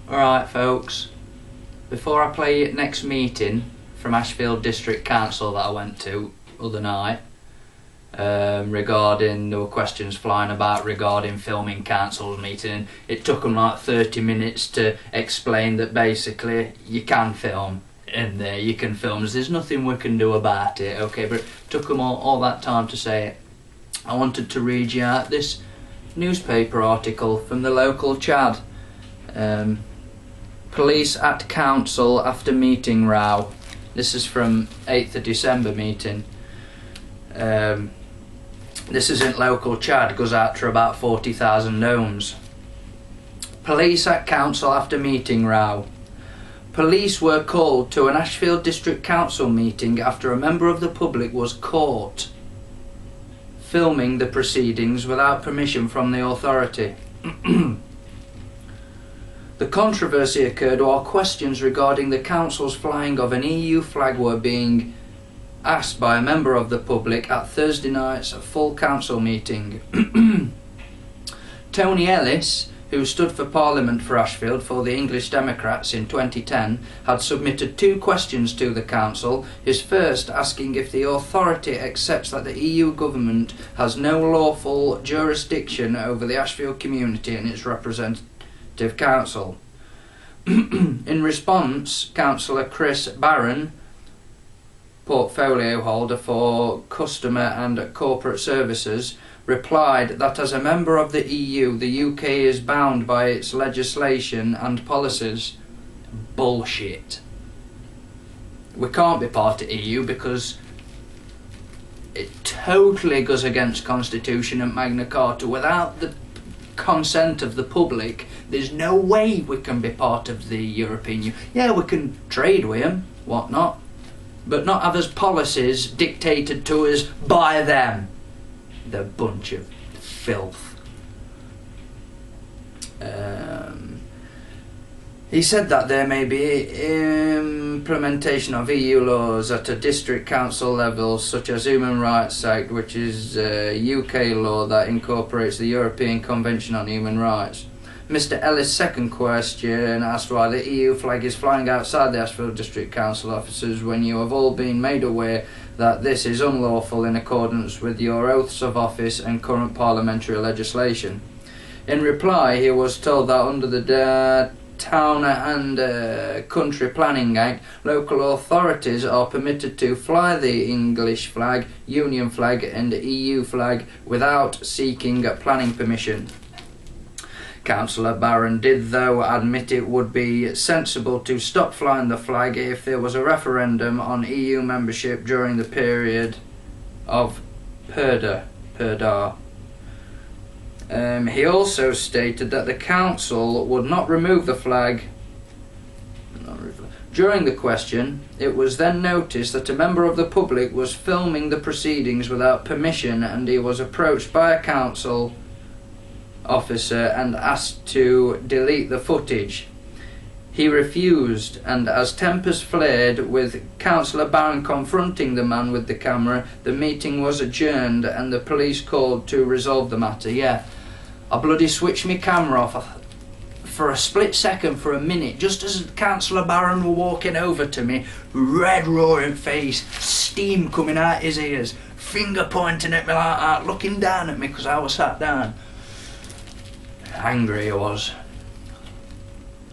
Alright folks, before I play next meeting from Ashfield District Council that I went to other night, regarding, there were questions flying about regarding filming council's meeting. It took them like 30 minutes to explain that basically you can film in there, you can film, there's nothing we can do about it, okay, but it took them all that time to say it. I wanted to read you out this newspaper article from the local Chad. Police at council after meeting row. This is from 8th of December meeting. This isn't local Chad, goes out to about 40,000 ohms. Police at council after meeting row. Police were called to an Ashfield District Council meeting after a member of the public was caught filming the proceedings without permission from the authority. The controversy occurred while questions regarding the council's flying of an EU flag were being asked by a member of the public at Thursday night's full council meeting. Tony Ellis, who stood for Parliament for Ashfield for the English Democrats in 2010, had submitted 2 questions to the council, his first asking if the authority accepts that the EU government has no lawful jurisdiction over the Ashfield community and its representative council. In response, Councillor Chris Barron, portfolio holder for customer and corporate services, replied that as a member of the EU, the UK is bound by its legislation and policies. Bullshit. We can't be part of EU because it totally goes against Constitution and Magna Carta. Without the consent of the public, there's no way we can be part of the European Union. Yeah, we can trade with them, whatnot, but not have us policies dictated to us by them. The bunch of filth. He said that there may be implementation of EU laws at a district council level, such as Human Rights Act, which is UK law that incorporates the European Convention on Human Rights. Mr. Ellis' second question asked why the EU flag is flying outside the Ashfield District Council offices when you have all been made aware that this is unlawful in accordance with your oaths of office and current parliamentary legislation. In reply, he was told that under the Town and Country Planning Act, local authorities are permitted to fly the English flag, Union flag and EU flag without seeking planning permission. Councillor Barron did though admit it would be sensible to stop flying the flag if there was a referendum on EU membership during the period of Perdar. He also stated that the council would not remove the flag. During the question, it was then noticed that a member of the public was filming the proceedings without permission, and he was approached by a council officer and asked to delete the footage. He refused, and as tempers flared with Councillor Barron confronting the man with the camera, the meeting was adjourned and the police called to resolve the matter. Yeah, I bloody switched my camera off for a split second, for a minute, just as Councillor Barron were walking over to me, red roaring face, steam coming out his ears, finger pointing at me like that, looking down at me because I was sat down. Angry he was.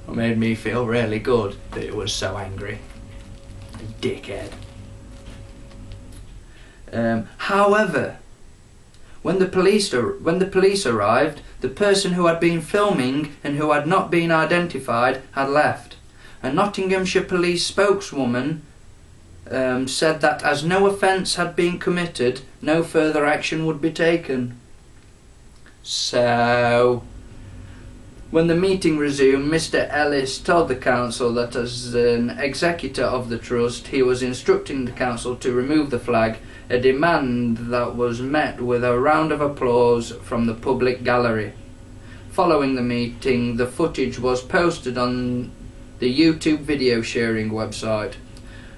It made me feel really good that he was so angry. A dickhead. However, when the police arrived, the person who had been filming and who had not been identified had left. A Nottinghamshire police spokeswoman said that as no offence had been committed, no further action would be taken. So, when the meeting resumed, Mr. Ellis told the council that as an executor of the trust, he was instructing the council to remove the flag, a demand that was met with a round of applause from the public gallery. Following the meeting, the footage was posted on the YouTube video sharing website.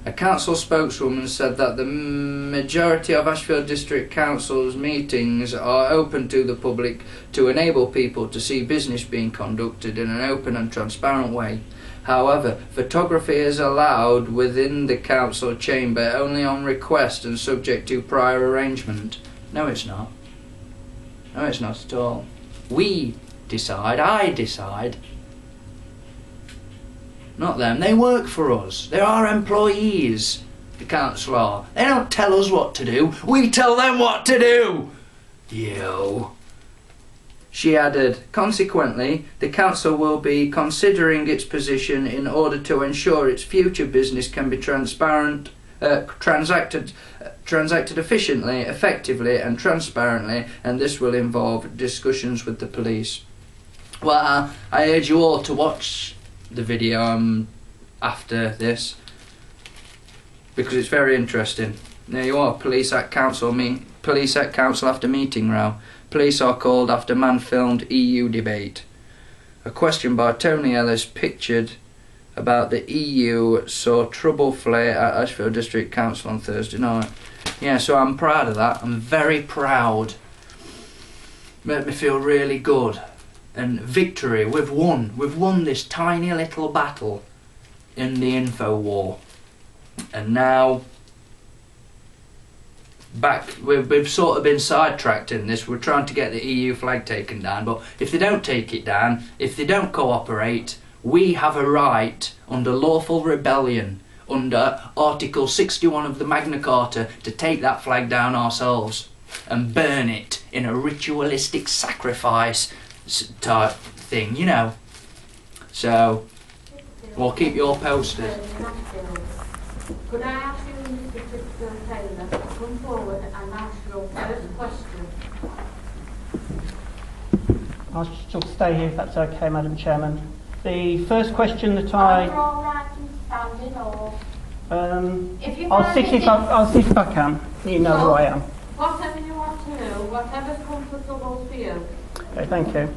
A council spokeswoman said that the majority of Ashfield District Council's meetings are open to the public to enable people to see business being conducted in an open and transparent way. However, photography is allowed within the council chamber only on request and subject to prior arrangement. No, it's not. No, it's not at all. We decide, I decide. Not them. They work for us. They're our employees, the council are. They don't tell us what to do. We tell them what to do. You. She added, consequently, the council will be considering its position in order to ensure its future business can be transacted efficiently, effectively and transparently, and this will involve discussions with the police. Well, I urge you all to watch the video after this, because it's very interesting. There you are, police at council after meeting row. Police are called after man filmed EU debate. A question by Tony Ellis pictured about the EU saw trouble flare at Ashfield District Council on Thursday night. Yeah, so I'm proud of that. I'm very proud. Made me feel really good. And victory, we've won. We've won this tiny little battle in the info war. And now, we've sort of been sidetracked in this. We're trying to get the EU flag taken down, but if they don't take it down, if they don't cooperate, we have a right, under lawful rebellion, under Article 61 of the Magna Carta, to take that flag down ourselves and burn it in a ritualistic sacrifice type thing, you know. So, we'll keep you all posted. Could I ask you, Mr. Chipperfield-Taylor, to come forward and ask your first question? I shall stay here if that's okay, Madam Chairman. The first question that I... Are you all right in standing, or... I'll sit if I can. You know who I am. Whatever you want to do, whatever's comfortable for you. Okay, thank you.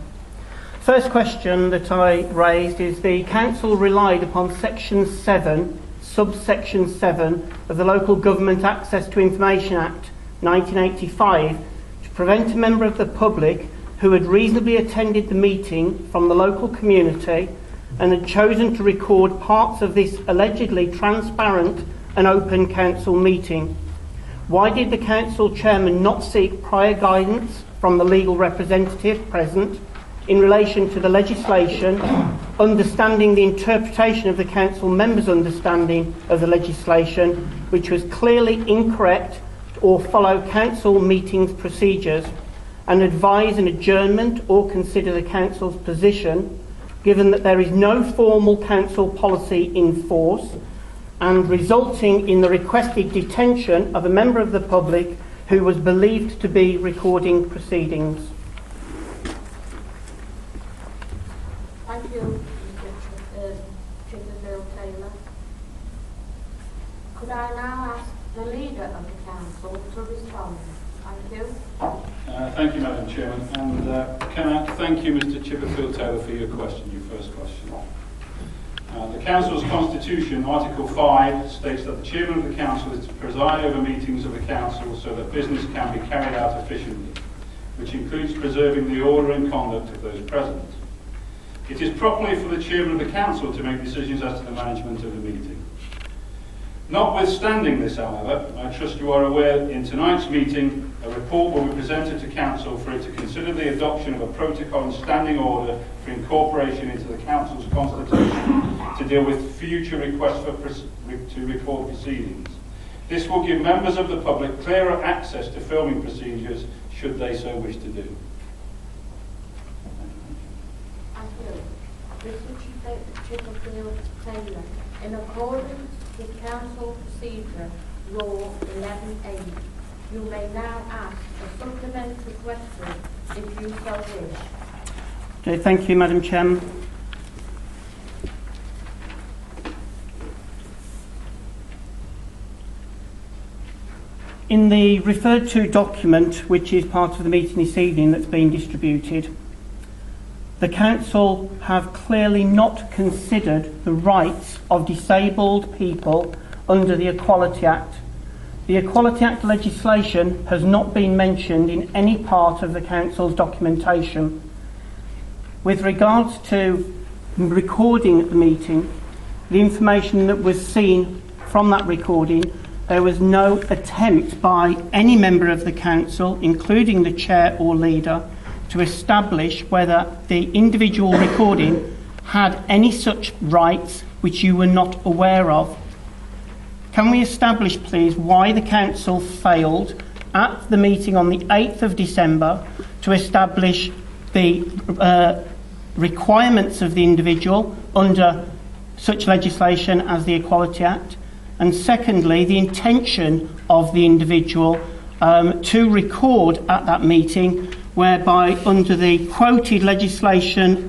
First question that I raised is the council relied upon Section 7, subsection 7 of the Local Government Access to Information Act 1985 to prevent a member of the public who had reasonably attended the meeting from the local community and had chosen to record parts of this allegedly transparent and open council meeting. Why did the council chairman not seek prior guidance from the legal representative present in relation to the legislation, understanding the interpretation of the council members' understanding of the legislation, which was clearly incorrect, or follow council meetings procedures, and advise an adjournment or consider the council's position, given that there is no formal council policy in force, and resulting in the requested detention of a member of the public who was believed to be recording proceedings? Thank you, Mr. Chipperfield-Taylor. Could I now ask the leader of the council to respond? Thank you. Thank you, Madam Chairman, and can I thank you, Mr. Chipperfield-Taylor, for your question, your first question. The Council's Constitution, Article 5, states that the Chairman of the Council is to preside over meetings of the Council so that business can be carried out efficiently, which includes preserving the order and conduct of those present. It is properly for the Chairman of the Council to make decisions as to the management of the meeting. Notwithstanding this, however, I trust you are aware that in tonight's meeting a report will be presented to Council for it to consider the adoption of a protocol and standing order for incorporation into the Council's Constitution to deal with future requests to record proceedings. This will give members of the public clearer access to filming procedures should they so wish to do. Thank you. Mr. Chipperfield-Taylor, in accordance with Council Procedure Law 11A, you may now ask a supplementary question if you so wish. Okay, thank you, Madam Chairman. In the referred to document, which is part of the meeting this evening that's been distributed, the Council have clearly not considered the rights of disabled people under the Equality Act. The Equality Act legislation has not been mentioned in any part of the Council's documentation. With regards to recording at the meeting, the information that was seen from that recording, there was no attempt by any member of the Council, including the Chair or Leader, to establish whether the individual recording had any such rights which you were not aware of. Can we establish, please, why the Council failed at the meeting on the 8th of December to establish the requirements of the individual under such legislation as the Equality Act, and secondly, the intention of the individual to record at that meeting, whereby under the quoted legislation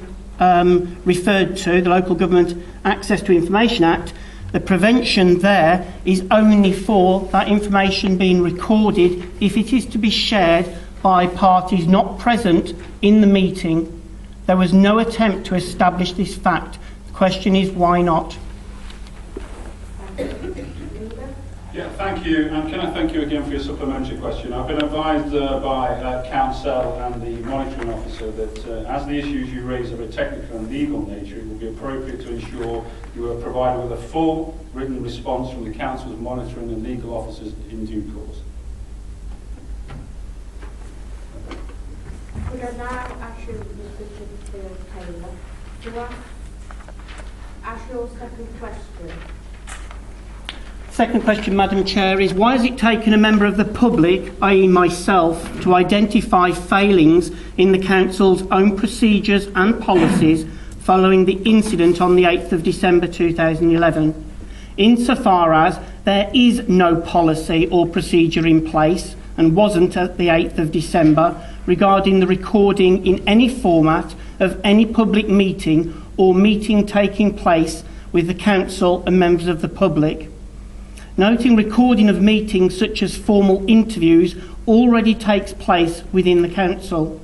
referred to, the Local Government Access to Information Act, the prevention there is only for that information being recorded if it is to be shared by parties not present in the meeting. There was no attempt to establish this fact. The question is, why not? Yeah, thank you. And can I thank you again for your supplementary question? I've been advised by Council and the monitoring officer that as the issues you raise are of a technical and legal nature, it will be appropriate to ensure you are provided with a full written response from the Council's monitoring and legal officers in due course. Could I now ask you, Mr. Chipperfield-Taylor, to ask your second question? Second question, Madam Chair, is why has it taken a member of the public, i.e. myself, to identify failings in the Council's own procedures and policies following the incident on the 8th of December 2011? Insofar as there is no policy or procedure in place, and wasn't at the 8th of December, regarding the recording in any format of any public meeting or meeting taking place with the Council and members of the public. Noting recording of meetings such as formal interviews already takes place within the Council.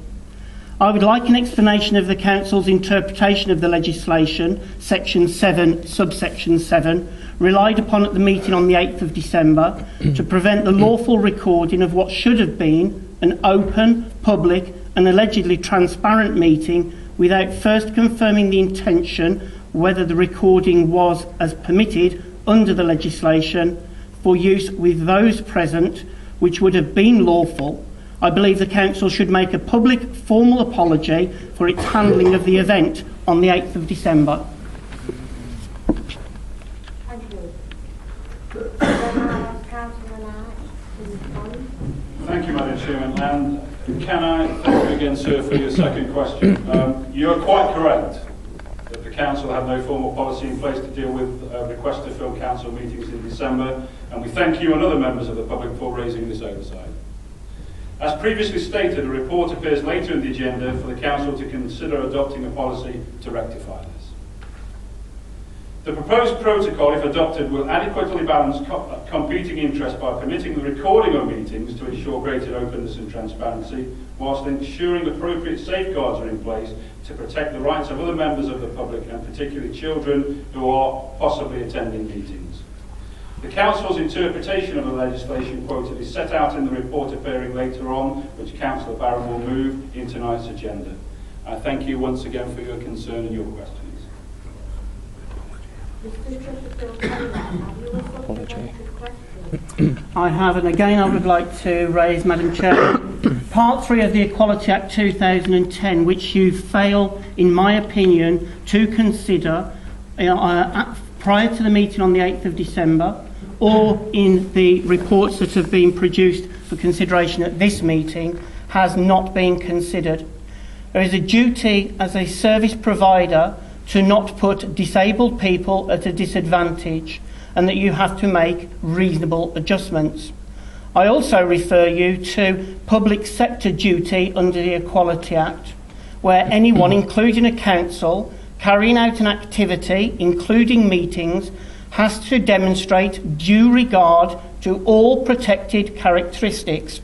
I would like an explanation of the Council's interpretation of the legislation, Section 7, subsection 7, relied upon at the meeting on the 8th of December to prevent the lawful recording of what should have been an open, public and allegedly transparent meeting without first confirming the intention whether the recording was, as permitted under the legislation, for use with those present, which would have been lawful. I believe the Council should make a public formal apology for its handling of the event on the 8th of December. Thank you. Could I now ask Councillor Knight to respond? Thank you, Madam Chairman. And can I thank you again, sir, for your second question? You are quite correct that the Council had no formal policy in place to deal with requests to fill Council meetings in December, and we thank you and other members of the public for raising this oversight. As previously stated, a report appears later in the agenda for the Council to consider adopting a policy to rectify this. The proposed protocol, if adopted, will adequately balance competing interests by permitting the recording of meetings to ensure greater openness and transparency, whilst ensuring appropriate safeguards are in place to protect the rights of other members of the public, and particularly children who are possibly attending meetings. The Council's interpretation of the legislation quoted is set out in the report appearing later on, which Councillor Barron will move in tonight's agenda. I thank you once again for your concern and your questions. Mr. Chipperfield-Taylor, have you a supplementary question? I have, and again I would like to raise, Madam Chair, Part 3 of the Equality Act 2010, which you fail, in my opinion, to consider prior to the meeting on the 8th of December, or in the reports that have been produced for consideration at this meeting, has not been considered. There is a duty as a service provider to not put disabled people at a disadvantage, and that you have to make reasonable adjustments. I also refer you to public sector duty under the Equality Act, where anyone, including a council, carrying out an activity, including meetings, has to demonstrate due regard to all protected characteristics.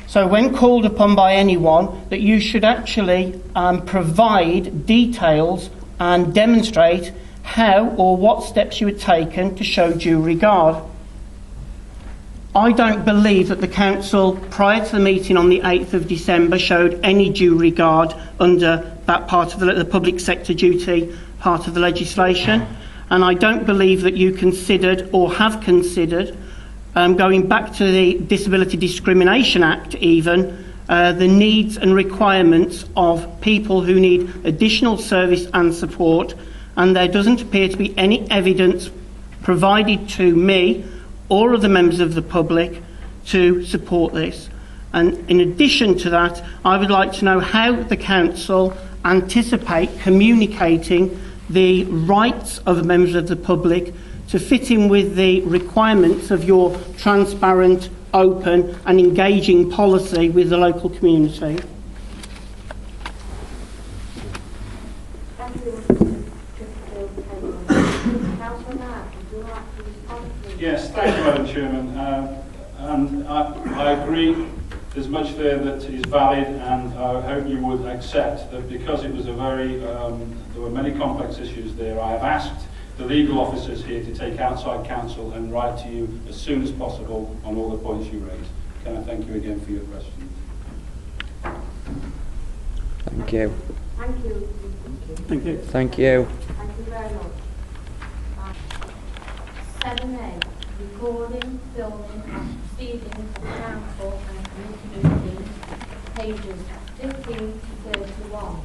So when called upon by anyone, that you should actually provide details and demonstrate how or what steps you had taken to show due regard. I don't believe that the council, prior to the meeting on the 8th of December, showed any due regard under that part of the public sector duty part of the legislation, and I don't believe that you considered or have considered, going back to the Disability Discrimination Act even, the needs and requirements of people who need additional service and support, and there doesn't appear to be any evidence provided to me or other members of the public to support this. And in addition to that, I would like to know how the council anticipate communicating the rights of members of the public to fit in with the requirements of your transparent, open and engaging policy with the local community. Thank you, Chipperfield-Taylor. Councillor Knapp, would you like to respond, please? Yes, thank you, Madam Chairman. And I agree there's much there that is valid, and I hope you would accept that because it was a very, there were many complex issues there. I have asked the legal officers here to take outside counsel and write to you as soon as possible on all the points you raised. Can I thank you again for your questions? Thank you. Thank you. Thank you. Thank you. Thank you very much. 7A, recording, filming and proceedings of council and committee meetings, pages 15 to 31.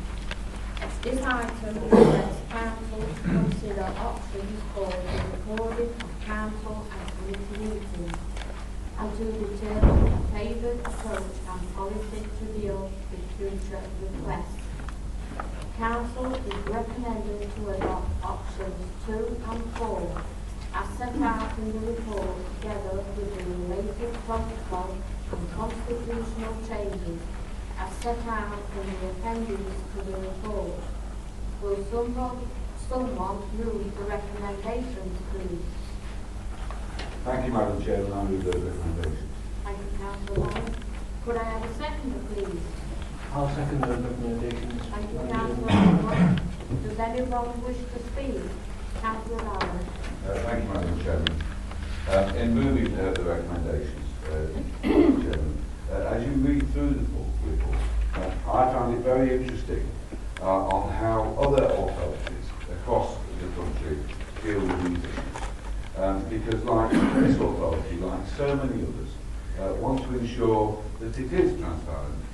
This item requires council to consider options for the recording of council and committee meetings and to determine a favoured approach and policy to deal with future requests. Council is recommending to adopt options 2 and 4 as set out in the report, together with the related protocol and constitutional changes as set out in the appendix to the report. Will someone move the recommendations, please? Thank you, Madam Chairman. I move those recommendations. Thank you, Councillor Lawrence. Could I have a seconder, please? I'll second those recommendations. Thank you, Councillor Lawrence. Does anyone wish to speak? Councillor Lawrence. Thank you, Madam Chairman. In moving the recommendations, Chairman, as you read through the report, I found it very interesting on how other authorities across the country deal with these issues. Because like this authority, like so many others, want to ensure that it is transparent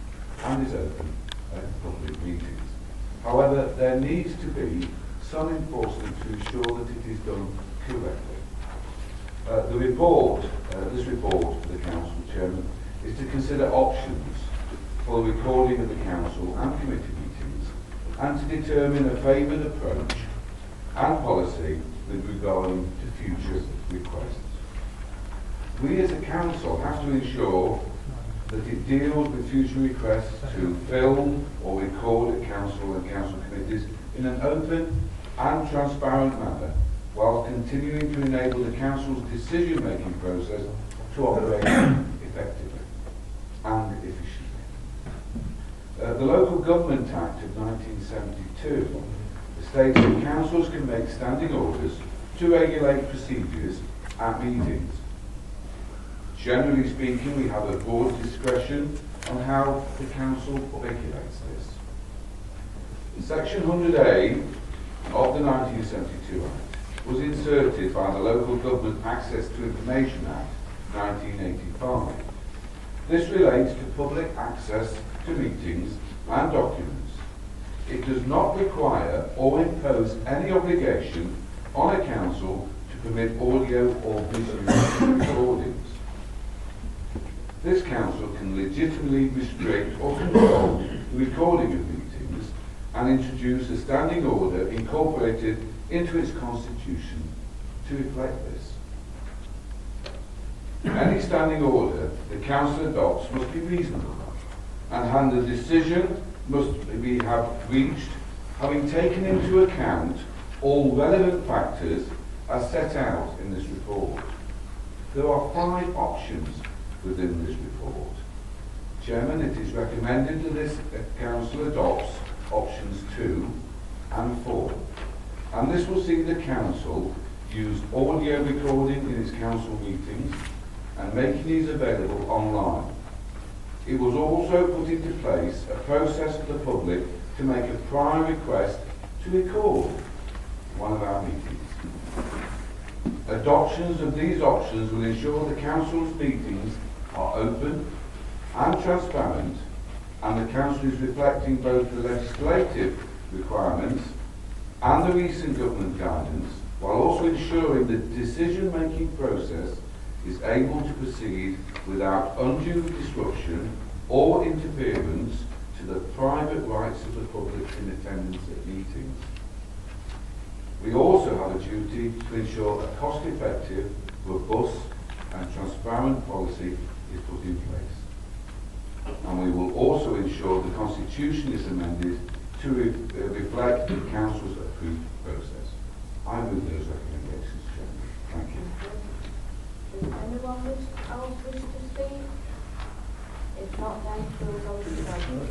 and is open at public meetings. However, there needs to be some enforcement to ensure that it is done correctly. This report for the Council Chairman is to consider options for the recording of the Council and committee meetings and to determine a favoured approach and policy with regard to future requests. We as a Council have to ensure that it deals with future requests to film or record at Council and Council committees in an open and transparent manner, while continuing to enable the Council's decision-making process to operate effectively and efficiently. The Local Government Act of 1972 states that councils can make standing orders to regulate procedures at meetings. Generally speaking, we have a broad discretion on how the council regulates this. Section 100A of the 1972 Act was inserted by the Local Government Access to Information Act 1985. This relates to public access to meetings and documents. It does not require or impose any obligation on a council to permit audio or visual recordings. This council can legitimately restrict or control the recording of meetings and introduce a standing order incorporated into its constitution to reflect this. Any standing order the council adopts must be reasonable, and the decision must have reached having taken into account all relevant factors as set out in this report. There are 5 options within this report. Chairman, it is recommended that this council adopts options 2 and 4. and this will see the council use audio recording in its council meetings and making these available online. It was also put into place a process for the public to make a prior request to record one of our meetings. Adoptions of these options will ensure the council's meetings are open and transparent, and the council is reflecting both the legislative requirements and the recent government guidance, while also ensuring the decision-making process is able to proceed without undue disruption or interference to the private rights of the public in attendance at meetings. We also have a duty to ensure a cost-effective, robust and transparent policy is put in place. And we will also ensure the Constitution is amended to reflect the Council's approved process. I move those recommendations, Chairman. Thank you. Does anyone else wish to speak? If not, then we'll go to the vote.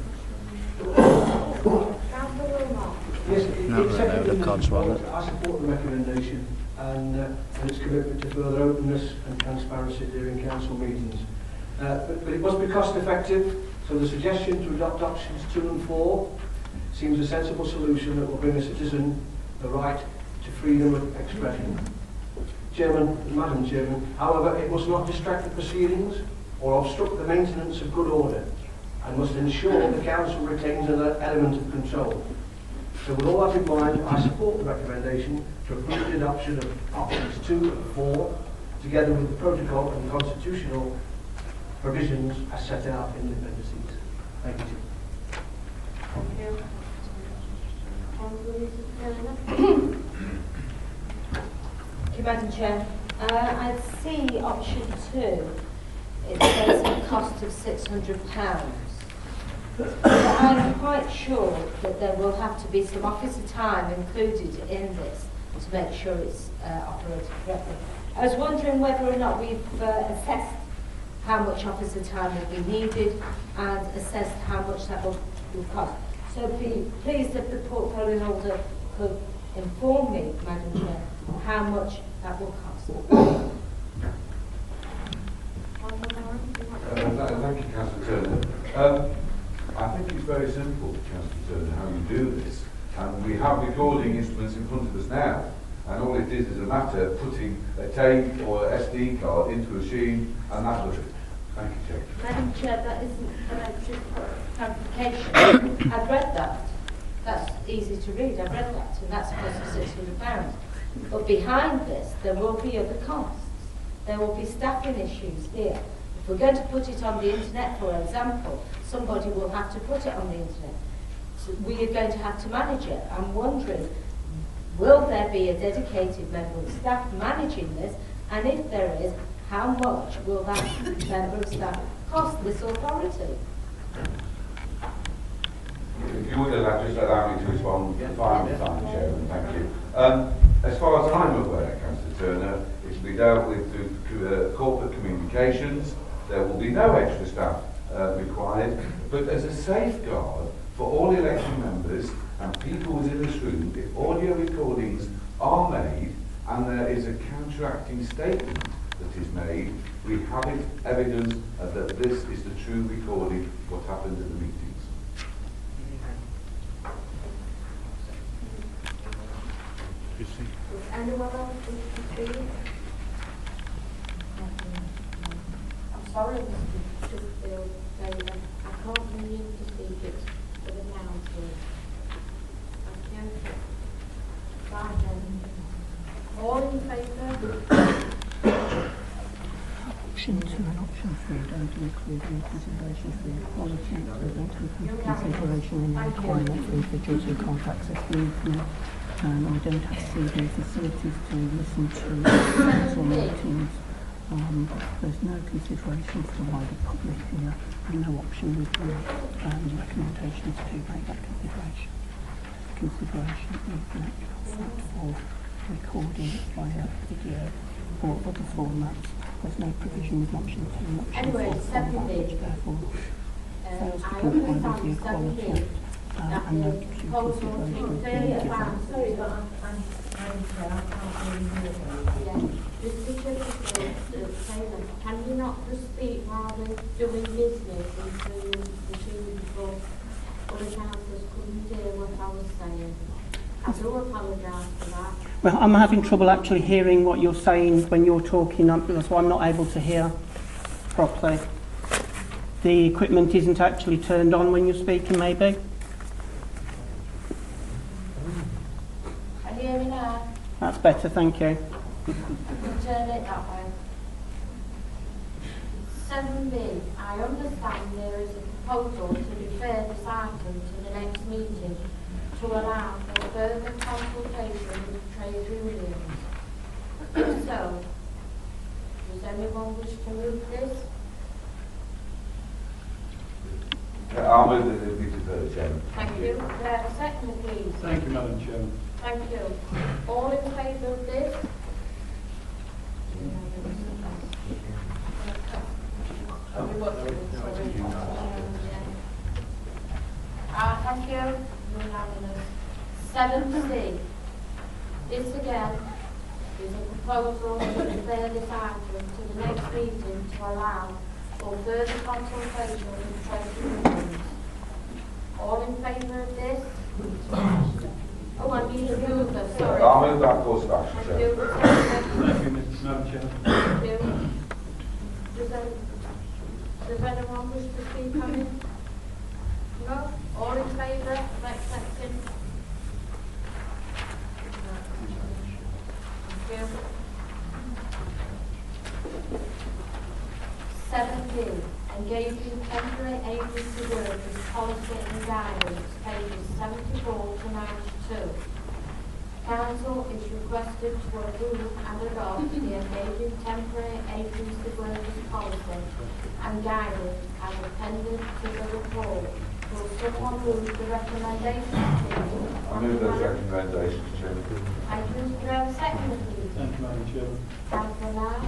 Councillor Wilmot. Yes, No, it's second the in cards support. rather. I support the recommendation and its commitment to further openness and transparency during council meetings. But it must be cost effective, so the suggestion to adopt options 2 and 4 seems a sensible solution that will bring a citizen the right to freedom of expression. Madam Chairman, however, it must not distract the proceedings or obstruct the maintenance of good order, and must ensure the council retains an element of control. So with all that in mind, I support the recommendation to approve the adoption of options 2 and 4, together with the protocol and constitutional provisions as set out in the appendices. Thank you. Thank you. Councillor Taylor. Thank you, Madam Chair. I see option 2. It says a cost of £600. But I'm quite sure that there will have to be some officer time included in this to make sure it's operated correctly. I was wondering whether or not we've assessed how much officer time will be needed and assessed how much that will cost. So please, if the portfolio holder could inform me, Madam Chair, how much that will cost. Thank you, Councillor Turner. I think it's very simple, Councillor Turner, how you do this. And we have recording instruments in front of us now. And all it is a matter of putting a tape or a SD card into a machine, and that does it. Thank you, Chair. Madam Chair, that isn't clarification. I've read that. That's easy to read. I've read that, and that's a cost of £600. But behind this, there will be other costs. There will be staffing issues here. If we're going to put it on the internet, for example, somebody will have to put it on the internet. So we are going to have to manage it. I'm wondering, will there be a dedicated member of staff managing this? And if there is, how much will that member of staff cost this authority? If you would just allow me to respond finally, Chairman, thank you. As far as I'm aware, Councillor Turner, it will be dealt with through corporate communications. There will be no extra staff required, but as a safeguard for all election members and people within this room, if audio recordings are made and there is a counteracting statement that is made, we have evidence that this is the true recording of what happened at the meetings. Does anyone else wish to speak? I'm sorry, Mr. Chipperfield, I can't hear you to speak it for the council. Thank you. Right then. All in favour? Option 2 and option 3 don't include any consideration for equality, they don't include consideration in the requirement for individuals who can't access the internet, and we don't have CD facilities to listen to council meetings. There's no consideration for the wider public here, and no option with the recommendations to make that consideration. Consideration is the actual fact of recording via video or other formats. There's no provision with option 2 and option 4 Anyway, secondly, therefore fails to I comply with the understand equality secondly and no due consideration is being given. sorry, but I'm Yeah. Mr. Chipperfield-Taylor, can you not just speak while we're doing business until the two before other councillors couldn't hear what I was saying? I do apologise for that. Well, I'm having trouble actually hearing what you're saying when you're talking, that's why I'm not able to hear properly. The equipment isn't actually turned on when you're speaking, maybe? Can you hear me now? That's better, thank you. Turn it that way. 7B, I understand there is a proposal to refer this item to the next meeting to allow for further consultation with trade unions. So, does anyone wish to move this? I'll move that it be deferred, Chairman. Thank you. Could I have a second, please? Thank you, Madam Chairman. Thank you. All in favour of this? Thank you. Unanimous. 7C. This again is a proposal to refer this item to the next meeting to allow for further consultation with trade unions. All in favour of this? Oh, I need a mover, sorry. I'll move that course of action, Thank Chairman. you. Thank you, Madam Chairman. Thank you. Does anyone wish to speak on it? No? All in favour of accepting? Thank you. 7B, engaging temporary agency workers policy and guidance, pages 74 to 92. Council is requested to approve and adopt the engaging temporary agency workers policy and guidance as appended to the report. Will someone move the recommendations, please? I move those recommendations, Chairman. Thank you. Could I have a second, please? Thank you, Madam Chairman. Councillor Nye.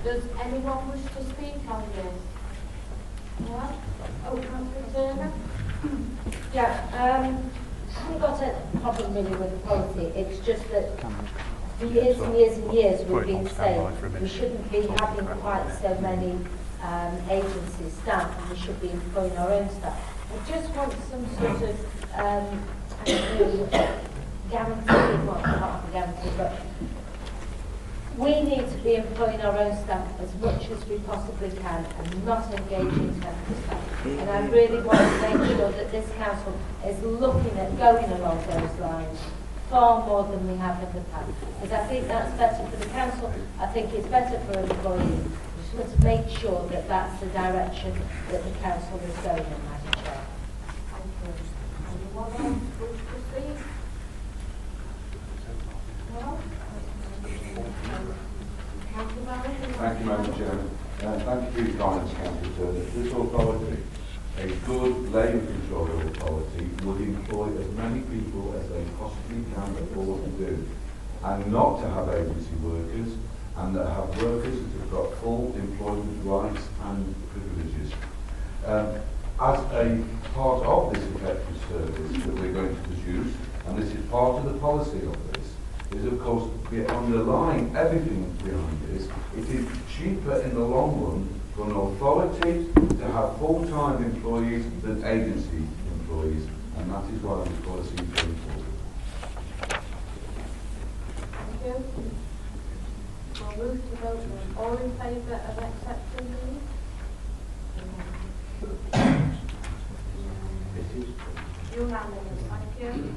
Does anyone wish to speak on this? No? Oh, Councillor Turner? Yeah, I haven't got a problem really with the policy. It's just that for years and years and years we've been saying we shouldn't be having quite so many agency staff, and we should be employing our own staff. I just want some sort of guarantee, well, not a guarantee, but we need to be employing our own staff as much as we possibly can and not engaging temporary staff. And I really want to make sure that this council is looking at going along those lines far more than we have in the past. Because I think that's better for the council, I think it's better for employees. We just want to make sure that that's the direction that the council is going in, Madam Chair. Thank you. Anyone else wish to speak? No? Thank you, Madam Chairman. Thank you for your comments, Councillor Turner. This authority, a good labour control authority, would employ as many people as they possibly can afford to do, and not to have agency workers, and that have workers that have got full employment rights and privileges. As a part of this effective service that we're going to produce, and this is part of the policy of this, is of course underlying everything behind this. It is cheaper in the long run for an authority to have full-time employees than agency employees, and that is why this policy is going forward. Thank you. We'll move to vote. All in favour of accepting these? Unanimous. Thank you.